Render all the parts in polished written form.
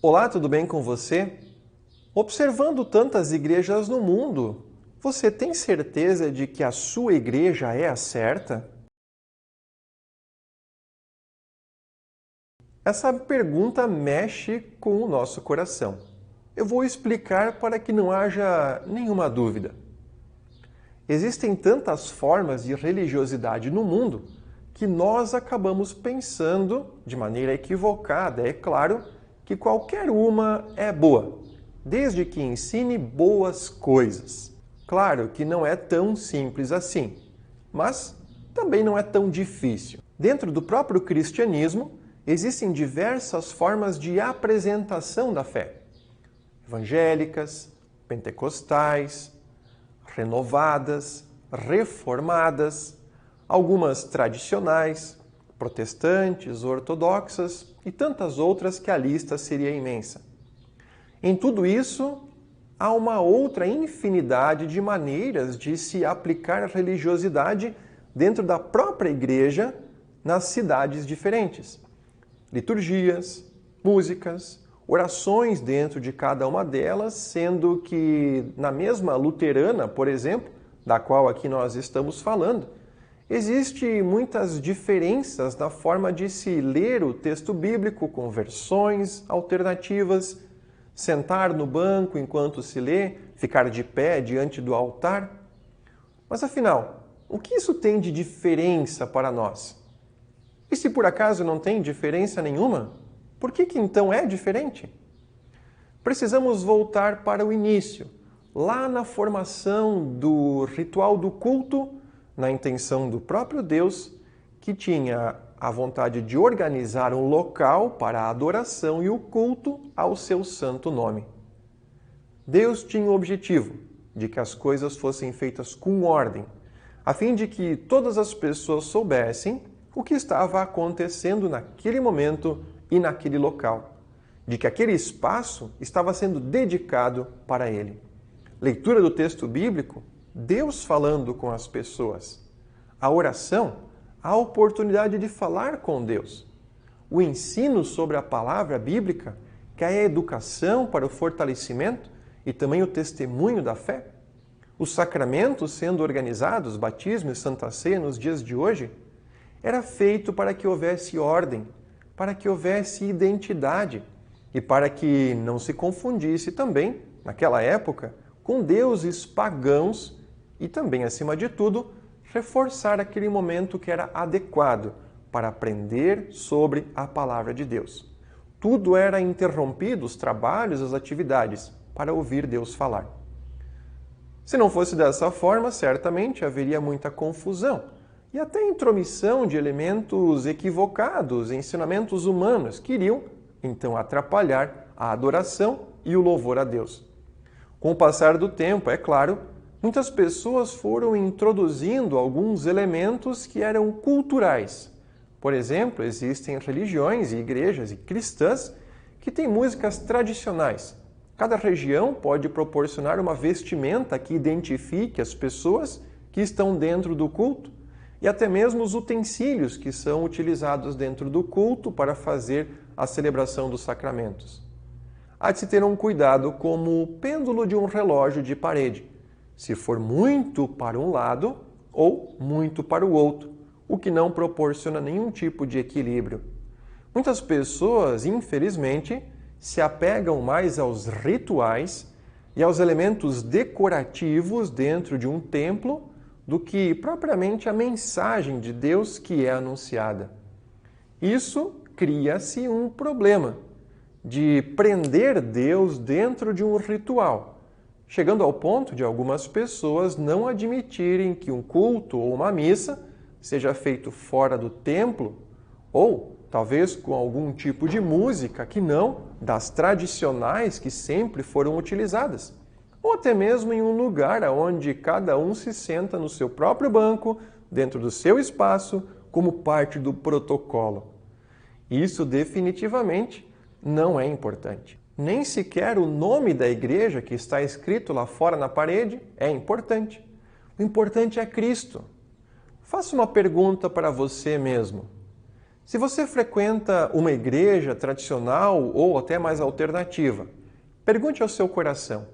Olá, tudo bem com você? Observando tantas igrejas no mundo, você tem certeza de que a sua igreja é a certa? Essa pergunta mexe com o nosso coração. Eu vou explicar para que não haja nenhuma dúvida. Existem tantas formas de religiosidade no mundo que nós acabamos pensando, de maneira equivocada, é claro, que qualquer uma é boa, desde que ensine boas coisas. Claro que não é tão simples assim, mas também não é tão difícil. Dentro do próprio cristianismo, existem diversas formas de apresentação da fé. Evangélicas, pentecostais, renovadas, reformadas, algumas tradicionais, protestantes, ortodoxas e tantas outras que a lista seria imensa. Em tudo isso, há uma outra infinidade de maneiras de se aplicar a religiosidade dentro da própria igreja nas cidades diferentes. Liturgias, músicas, orações dentro de cada uma delas, sendo que na mesma luterana, por exemplo, da qual aqui nós estamos falando, existem muitas diferenças na forma de se ler o texto bíblico com versões alternativas, sentar no banco enquanto se lê, ficar de pé diante do altar. Mas afinal, o que isso tem de diferença para nós? E se por acaso não tem diferença nenhuma, por que então é diferente? Precisamos voltar para o início, lá na formação do ritual do culto, na intenção do próprio Deus, que tinha a vontade de organizar um local para a adoração e o culto ao seu santo nome. Deus tinha o objetivo de que as coisas fossem feitas com ordem, a fim de que todas as pessoas soubessem o que estava acontecendo naquele momento e naquele local, de que aquele espaço estava sendo dedicado para ele. Leitura do texto bíblico, Deus falando com as pessoas. A oração, a oportunidade de falar com Deus. O ensino sobre a palavra bíblica, que é a educação para o fortalecimento e também o testemunho da fé. Os sacramentos sendo organizados, batismo e santa ceia nos dias de hoje, era feito para que houvesse ordem, para que houvesse identidade e para que não se confundisse também, naquela época, com deuses pagãos e também, acima de tudo, reforçar aquele momento que era adequado para aprender sobre a palavra de Deus. Tudo era interrompido, os trabalhos, as atividades, para ouvir Deus falar. Se não fosse dessa forma, certamente haveria muita confusão e até intromissão de elementos equivocados, ensinamentos humanos, que iriam, então, atrapalhar a adoração e o louvor a Deus. Com o passar do tempo, é claro, muitas pessoas foram introduzindo alguns elementos que eram culturais. Por exemplo, existem religiões e igrejas e cristãs que têm músicas tradicionais. Cada região pode proporcionar uma vestimenta que identifique as pessoas que estão dentro do culto e até mesmo os utensílios que são utilizados dentro do culto para fazer a celebração dos sacramentos. Há de se ter um cuidado como o pêndulo de um relógio de parede, se for muito para um lado ou muito para o outro, o que não proporciona nenhum tipo de equilíbrio. Muitas pessoas, infelizmente, se apegam mais aos rituais e aos elementos decorativos dentro de um templo do que propriamente a mensagem de Deus que é anunciada. Isso cria-se um problema de prender Deus dentro de um ritual, chegando ao ponto de algumas pessoas não admitirem que um culto ou uma missa seja feito fora do templo ou talvez com algum tipo de música que não das tradicionais que sempre foram utilizadas, ou até mesmo em um lugar onde cada um se senta no seu próprio banco, dentro do seu espaço, como parte do protocolo. Isso definitivamente não é importante. Nem sequer o nome da igreja que está escrito lá fora na parede é importante. O importante é Cristo. Faça uma pergunta para você mesmo. Se você frequenta uma igreja tradicional ou até mais alternativa, pergunte ao seu coração: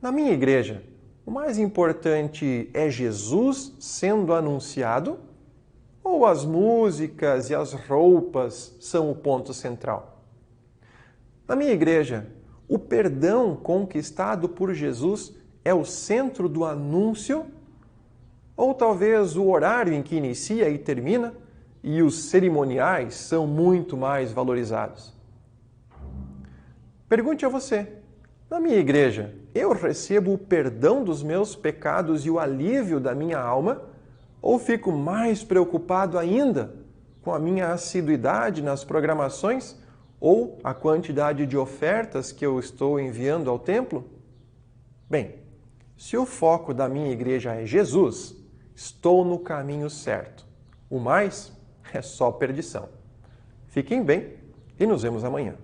na minha igreja, o mais importante é Jesus sendo anunciado? Ou as músicas e as roupas são o ponto central? Na minha igreja, o perdão conquistado por Jesus é o centro do anúncio? Ou talvez o horário em que inicia e termina e os cerimoniais são muito mais valorizados? Pergunte a você: na minha igreja, eu recebo o perdão dos meus pecados e o alívio da minha alma? Ou fico mais preocupado ainda com a minha assiduidade nas programações ou a quantidade de ofertas que eu estou enviando ao templo? Bem, se o foco da minha igreja é Jesus, estou no caminho certo. O mais é só perdição. Fiquem bem e nos vemos amanhã.